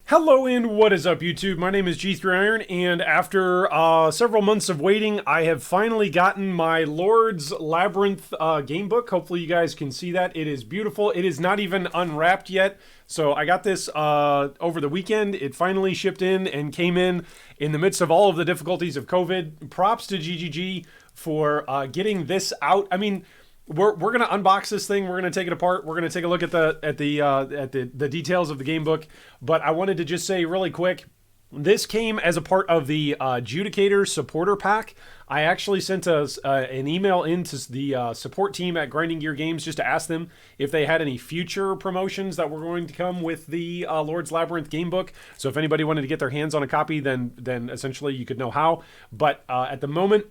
Hello and what is up, YouTube? My name is G3Iron, and after several months of waiting, I have finally gotten my Lord's Labyrinth Gamebook. Hopefully you guys can see that. It is beautiful. It is not even unwrapped yet, so I got this over the weekend. It finally shipped in and came in the midst of all of the difficulties of COVID. Props to GGG for getting this out. I mean, we're gonna unbox this thing. We're gonna take it apart. We're gonna take a look at the details of the game book. But I wanted to just say really quick, this came as a part of the Judicator supporter pack. I actually sent an email into the support team at Grinding Gear Games just to ask them if they had any future promotions that were going to come with the Lord's Labyrinth Gamebook. So if anybody wanted to get their hands on a copy, then essentially you could know how. But at the moment,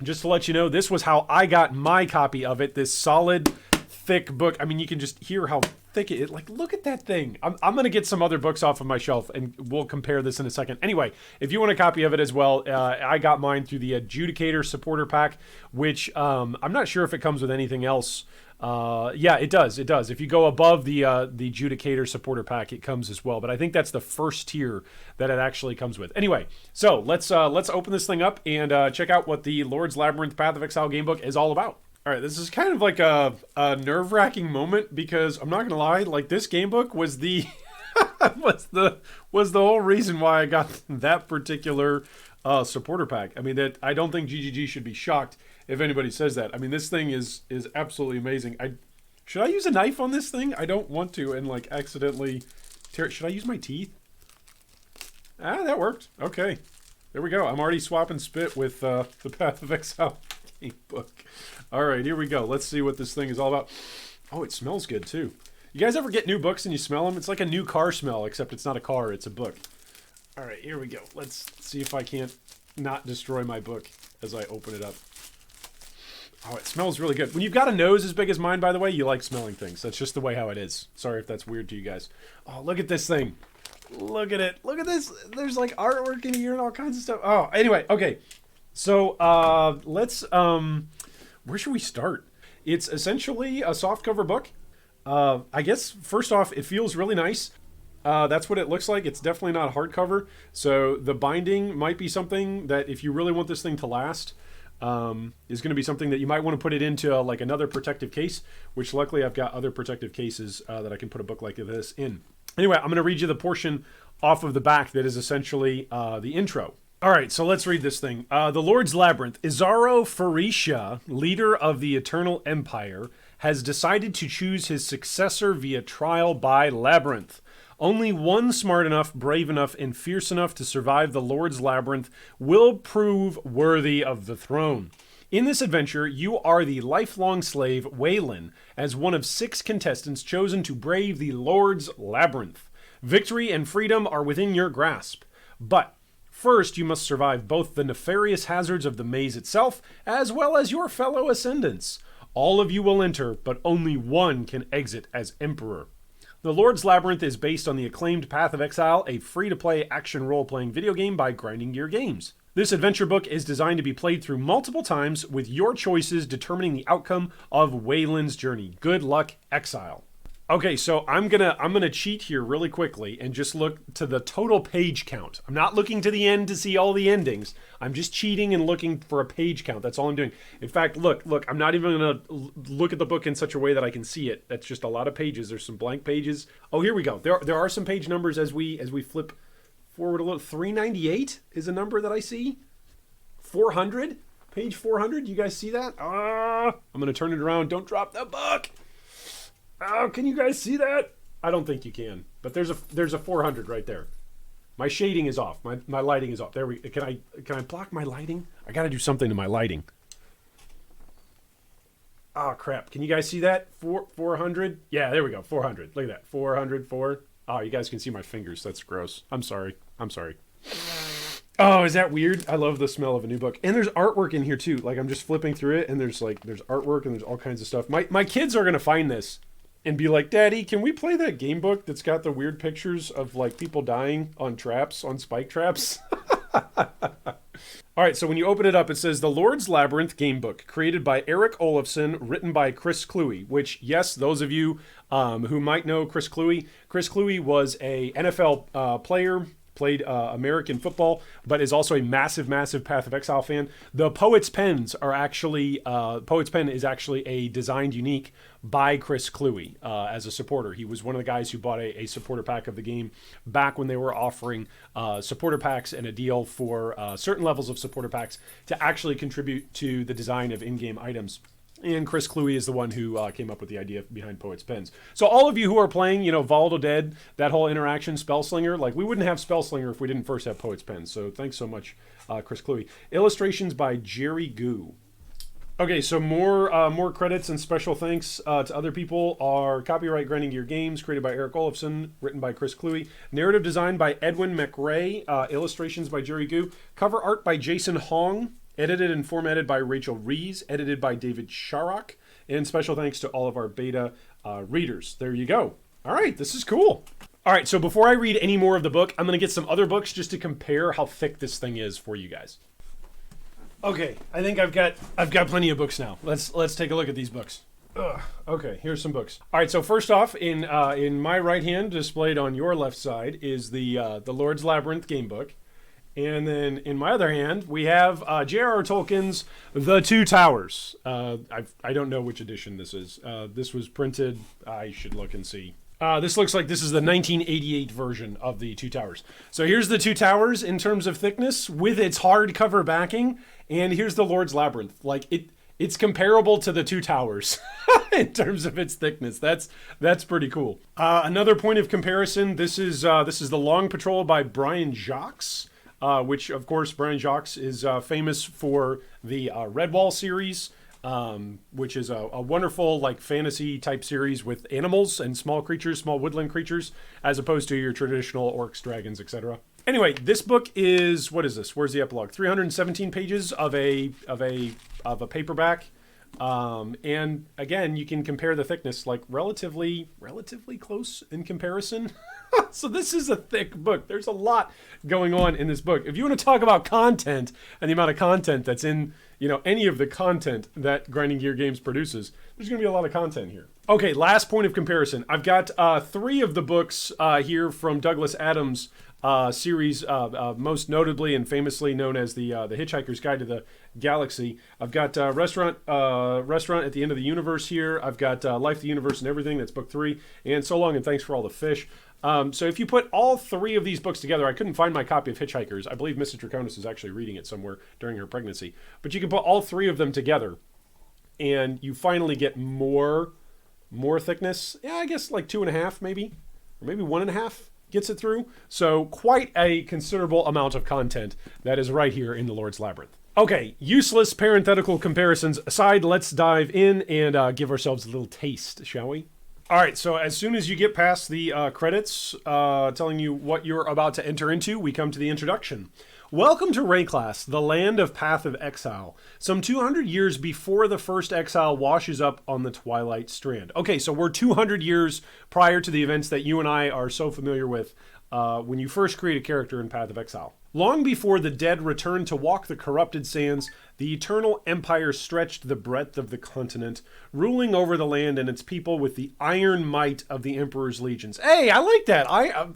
just to let you know, this was how I got my copy of it. This solid, thick book. I mean, you can just hear how thick it is. Like, look at that thing. I'm going to get some other books off of my shelf, and we'll compare this in a second. Anyway, if you want a copy of it as well, I got mine through the Judicator supporter pack, which I'm not sure if it comes with anything else. Yeah, it does. It does. If you go above the Judicator supporter pack, it comes as well. But I think that's the first tier that it actually comes with. Anyway, so let's open this thing up and check out what the Lord's Labyrinth Path of Exile gamebook is all about. All right, this is kind of like a nerve-wracking moment because I'm not gonna lie, like this gamebook was the was the whole reason why I got that particular supporter pack. I mean, I don't think GGG should be shocked if anybody says that. I mean, this thing is absolutely amazing. Should I use a knife on this thing? I don't want to and like accidentally tear it. Should I use my teeth? Ah, that worked. Okay, there we go. I'm already swapping spit with the Path of Exile book. All right, here we go. Let's see what this thing is all about. Oh, it smells good too. You guys ever get new books and you smell them? It's like a new car smell, except it's not a car, it's a book. All right, here we go. Let's see if I can't not destroy my book as I open it up. Oh, it smells really good. When you've got a nose as big as mine, by the way, you like smelling things. That's just the way how it is. Sorry if that's weird to you guys. Oh, look at this thing. Look at it. Look at this. There's like artwork in here and all kinds of stuff. Oh, anyway, okay. So let's, where should we start? It's essentially a softcover book. I guess, first off, it feels really nice. That's what it looks like. It's definitely not hardcover. So the binding might be something that if you really want this thing to last, is going to be something that you might want to put it into like another protective case, which luckily I've got other protective cases that I can put a book like this in. Anyway, I'm going to read you the portion off of the back that is essentially the intro. All right, so let's read this thing. The Lord's Labyrinth. Izaro Farisha, leader of the Eternal Empire, has decided to choose his successor via trial by labyrinth. Only one smart enough, brave enough, and fierce enough to survive the Lord's Labyrinth will prove worthy of the throne. In this adventure, you are the lifelong slave, Waylon, as one of 6 contestants chosen to brave the Lord's Labyrinth. Victory and freedom are within your grasp. But first, you must survive both the nefarious hazards of the maze itself, as well as your fellow ascendants. All of you will enter, but only one can exit as Emperor. The Lord's Labyrinth is based on the acclaimed Path of Exile, a free-to-play action role-playing video game by Grinding Gear Games. This adventure book is designed to be played through multiple times, with your choices determining the outcome of Waylon's journey. Good luck, Exile. Okay, so I'm gonna cheat here really quickly and just look to the total page count. I'm not looking to the end to see all the endings. I'm just cheating and looking for a page count. That's all I'm doing. In fact, look, I'm not even gonna look at the book in such a way that I can see it. That's just a lot of pages. There's some blank pages. Oh, here we go. There are some page numbers as we flip forward a little. 398 is a number that I see. 400, page 400. You guys see that? I'm gonna turn it around. Don't drop the book. Oh, can you guys see that? I don't think you can, but there's a 400 right there. My shading is off. My lighting is off. There we can I block my lighting? I got to do something to my lighting. Oh crap. Can you guys see that? 400? Yeah, there we go. 400. Look at that. 404. Oh, you guys can see my fingers. That's gross. I'm sorry. Oh, is that weird? I love the smell of a new book. And there's artwork in here too. Like I'm just flipping through it and there's artwork and there's all kinds of stuff. My kids are going to find this and be like, Daddy, can we play that game book that's got the weird pictures of like people dying on traps, on spike traps? All right, so when you open it up, it says The Lord's Labyrinth Gamebook, created by Eric Olafson, written by Chris Cluey, which, yes, those of you who might know Chris Cluey was a NFL player, played American football, but is also a massive, massive Path of Exile fan. The Poet's Pens are actually, Poet's Pen is actually a designed unique by Chris Cluey as a supporter. He was one of the guys who bought a supporter pack of the game back when they were offering supporter packs and a deal for certain levels of supporter packs to actually contribute to the design of in-game items. And Chris Cluey is the one who came up with the idea behind Poet's Pens. So all of you who are playing, Volatile Dead, that whole interaction, Spellslinger, like we wouldn't have Spellslinger if we didn't first have Poet's Pens. So thanks so much, Chris Cluey. Illustrations by Jerry Goo. Okay, so more credits and special thanks to other people are copyright Grinding Gear Games, created by Eric Olafson, written by Chris Cluey, narrative design by Edwin McRae, illustrations by Jerry Goo, cover art by Jason Hong, edited and formatted by Rachel Rees, edited by David Sharrock, and special thanks to all of our beta readers. There you go. All right, this is cool. All right, so before I read any more of the book, I'm going to get some other books just to compare how thick this thing is for you guys. Okay, I think I've got plenty of books now. Let's take a look at these books. Ugh. Okay, here's some books. All right, so first off, in my right hand, displayed on your left side, is the Lord's Labyrinth Gamebook. And then in my other hand, we have J.R.R. Tolkien's The Two Towers. I don't know which edition this is. This was printed, I should look and see. This looks like this is the 1988 version of The Two Towers. So here's The Two Towers in terms of thickness with its hardcover backing. And here's the Lord's Labyrinth. Like it's comparable to The Two Towers in terms of its thickness. That's pretty cool. Another point of comparison, this is The Long Patrol by Brian Jacques. Which, of course, Brian Jacques is famous for the Redwall series, which is a wonderful fantasy type series with animals and small creatures, small woodland creatures, as opposed to your traditional orcs, dragons, etc. Anyway, this book is, what is this? Where's the epilogue? 317 pages of a paperback. And again, you can compare the thickness, relatively close in comparison. So this is a thick book. There's a lot going on in this book. If you want to talk about content and the amount of content that's in, any of the content that Grinding Gear Games produces, there's going to be a lot of content here. Okay, last point of comparison. I've got 3 of the books here from Douglas Adams' series, most notably and famously known as the Hitchhiker's Guide to the Galaxy. I've got Restaurant at the End of the Universe here. I've got Life, the Universe, and Everything. That's book 3. And So Long and Thanks for All the Fish. So if you put all 3 of these books together, I couldn't find my copy of Hitchhikers. I believe Mrs. Draconis is actually reading it somewhere during her pregnancy. But you can put all 3 of them together, and you finally get more thickness. Yeah, I guess 2.5 maybe, or maybe 1.5 gets it through. So quite a considerable amount of content that is right here in the Lord's Labyrinth. Okay, useless parenthetical comparisons aside, let's dive in and give ourselves a little taste, shall we? All right, so as soon as you get past the credits telling you what you're about to enter into, we come to the introduction. Welcome to Rayclass, the land of Path of Exile, some 200 years before the first exile washes up on the Twilight Strand. Okay, so we're 200 years prior to the events that you and I are so familiar with when you first create a character in Path of Exile. Long before the dead returned to walk the corrupted sands, the Eternal Empire stretched the breadth of the continent, ruling over the land and its people with the iron might of the Emperor's legions. Hey, I like that.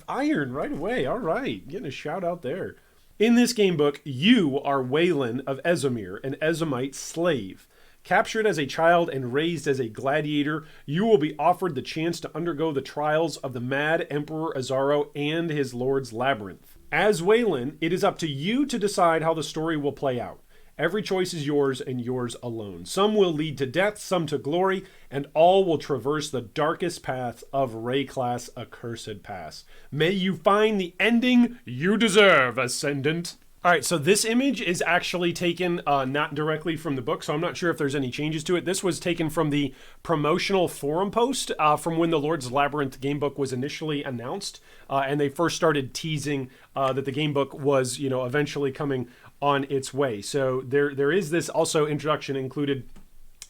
Iron right away. All right, getting a shout out there. In this game book, you are Waylon of Ezomir, an Ezomite slave. Captured as a child and raised as a gladiator, you will be offered the chance to undergo the trials of the mad Emperor Azaro and his Lord's Labyrinth. As Waylon, it is up to you to decide how the story will play out. Every choice is yours and yours alone. Some will lead to death, some to glory, and all will traverse the darkest path of Rayclass Accursed Pass. May you find the ending you deserve, Ascendant. All right, so this image is actually taken not directly from the book, so I'm not sure if there's any changes to it. This was taken from the promotional forum post from when the Lord's Labyrinth Gamebook was initially announced, and they first started teasing that the Gamebook was, eventually coming on its way. So there is this also introduction included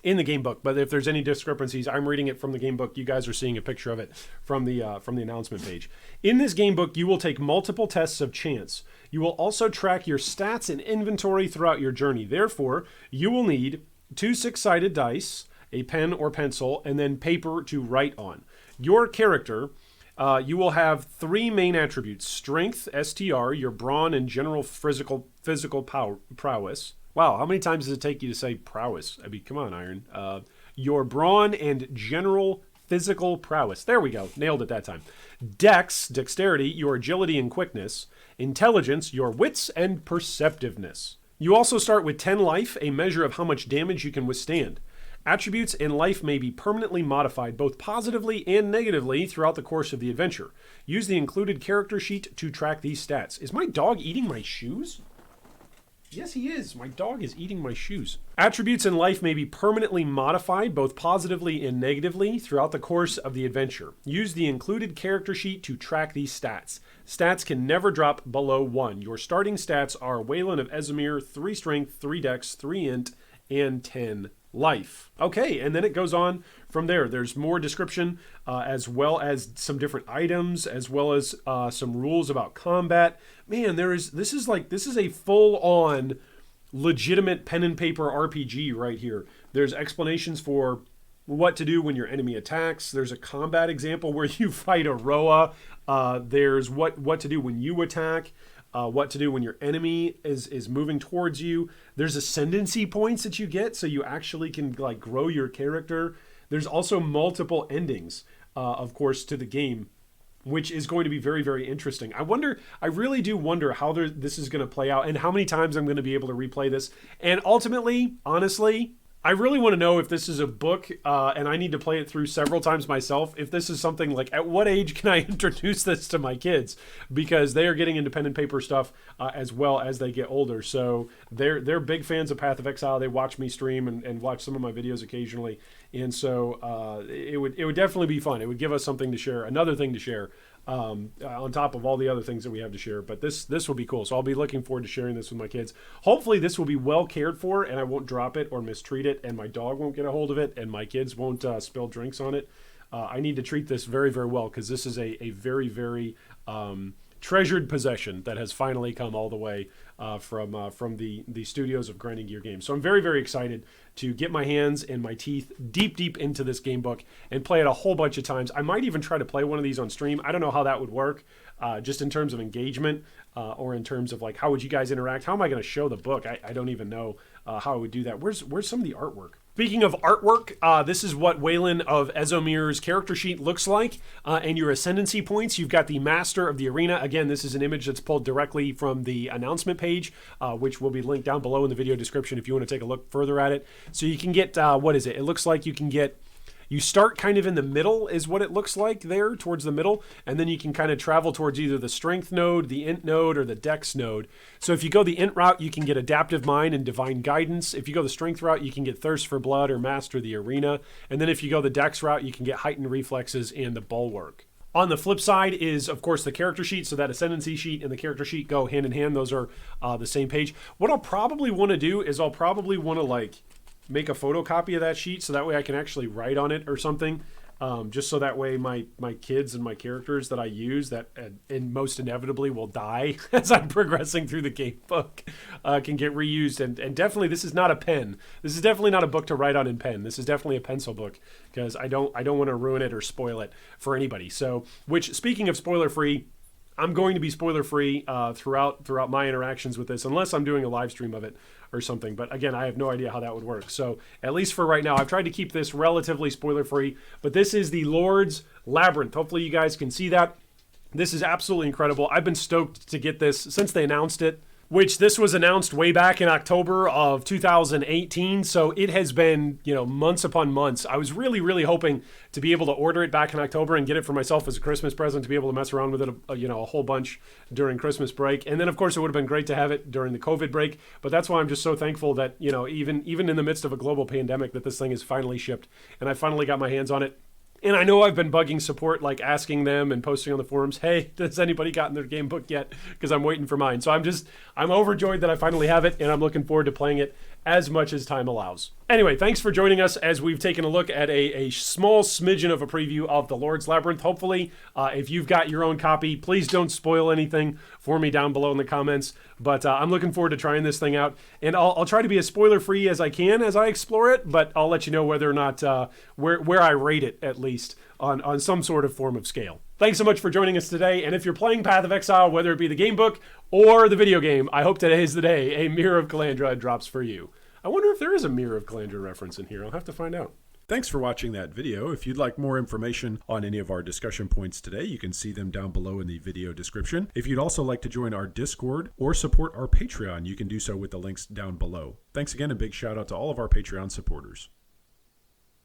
in the game book. But if there's any discrepancies, I'm reading it from the game book. You guys are seeing a picture of it from the announcement page. In this game book, you will take multiple tests of chance. You will also track your stats and inventory throughout your journey. Therefore, you will need 2 6-sided dice, a pen or pencil, and then paper to write on. Your character, you will have 3 main attributes: strength, STR, your brawn and general physical prowess. Wow, how many times does it take you to say prowess? I mean, come on, Iron. Your brawn and general physical prowess. There we go. Nailed it that time. Dex, dexterity, your agility and quickness. Intelligence, your wits and perceptiveness. You also start with 10 life, a measure of how much damage you can withstand. Attributes in life may be permanently modified both positively and negatively throughout the course of the adventure. Use the included character sheet to track these stats. Is my dog eating my shoes? Yes, he is. My dog is eating my shoes. Attributes in life may be permanently modified both positively and negatively throughout the course of the adventure. Use the included character sheet to track these stats. Stats can never drop below 1. Your starting stats are Waylon of Esamir, 3 strength, 3 dex, 3 int, and 10 life. Okay, and then it goes on from there. There's more description as well as some different items, as well as some rules about combat. Man, this is a full-on legitimate pen and paper RPG right here. There's explanations for what to do when your enemy attacks. There's a combat example where you fight a Roa. There's what to do when you attack. What to do when your enemy is moving towards you. There's ascendancy points that you get, so you actually can like grow your character. There's also multiple endings, of course, to the game, which is going to be very, very interesting. I really do wonder how this is going to play out and how many times I'm going to be able to replay this. And ultimately, honestly, I really want to know if this is a book and I need to play it through several times myself. If this is something like, at what age can I introduce this to my kids? Because they are getting into pen and paper stuff as well as they get older. So they're big fans of Path of Exile. They watch me stream and watch some of my videos occasionally. And so it would definitely be fun. It would give us something to share, another thing to share on top of all the other things that we have to share. But this will be cool. So I'll be looking forward to sharing this with my kids. Hopefully this will be well cared for and I won't drop it or mistreat it and my dog won't get a hold of it and my kids won't spill drinks on it. I need to treat this very, very well because this is a very, very treasured possession that has finally come all the way from the studios of Grinding Gear Games. So I'm very, very excited to get my hands and my teeth deep into this game book and play it a whole bunch of times. I might even try to play one of these on stream. I don't know how that would work, just in terms of engagement or in terms of like, how would you guys interact? How am I going to show the book? I don't even know how I would do that. Where's some of the artwork? Speaking of artwork, this is what Waylon of Esamir's character sheet looks like. And your ascendancy points, you've got the Master of the Arena. Again, this is an image that's pulled directly from the announcement page, which will be linked down below in the video description if you want to take a look further at it. So you can get, what is it? It looks like you start kind of in the middle is what it looks like there, towards the middle, and then you can kind of travel towards either the strength node, the int node, or the dex node. So if you go the int route, you can get adaptive mind and divine guidance. If you go the strength route, you can get thirst for blood or master the arena. And then if you go the dex route, you can get heightened reflexes and the bulwark. On the flip side is, of course, the character sheet. So that ascendancy sheet and the character sheet go hand in hand. Those are the same page. What I'll probably want to do is I'll probably want to like make a photocopy of that sheet so that way I can actually write on it or something, just so that way my kids and my characters that I use that and most inevitably will die as I'm progressing through the game book can get reused. And definitely this is not a pen. This is definitely not a book to write on in pen. This is definitely a pencil book because I don't want to ruin it or spoil it for anybody. So, which, speaking of spoiler free, I'm going to be spoiler free throughout my interactions with this, unless I'm doing a live stream of it or something. But again, I have no idea how that would work. So at least for right now, I've tried to keep this relatively spoiler free. But this is the Lord's Labyrinth. Hopefully you guys can see that. This is absolutely incredible. I've been stoked to get this since they announced it, which this was announced way back in October of 2018. So it has been, months upon months. I was really, really hoping to be able to order it back in October and get it for myself as a Christmas present to be able to mess around with it, a whole bunch during Christmas break. And then, of course, it would have been great to have it during the COVID break. But that's why I'm just so thankful that, even in the midst of a global pandemic, that this thing is finally shipped and I finally got my hands on it. And I know I've been bugging support, like asking them and posting on the forums, hey, has anybody gotten their game book yet? Because I'm waiting for mine. So I'm overjoyed that I finally have it, and I'm looking forward to playing it as much as time allows. Anyway, thanks for joining us as we've taken a look at a small smidgen of a preview of the Lord's Labyrinth. Hopefully, if you've got your own copy, please don't spoil anything for me down below in the comments. But I'm looking forward to trying this thing out. And I'll try to be as spoiler-free as I can as I explore it, but I'll let you know whether or not, where I rate it, at least, on some sort of form of scale. Thanks so much for joining us today. And if you're playing Path of Exile, whether it be the game book or the video game, I hope today is the day a Mirror of Calandra drops for you. I wonder if there is a Mirror of Calandra reference in here. I'll have to find out. Thanks for watching that video. If you'd like more information on any of our discussion points today, you can see them down below in the video description. If you'd also like to join our Discord or support our Patreon, you can do so with the links down below. Thanks again, and big shout out to all of our Patreon supporters.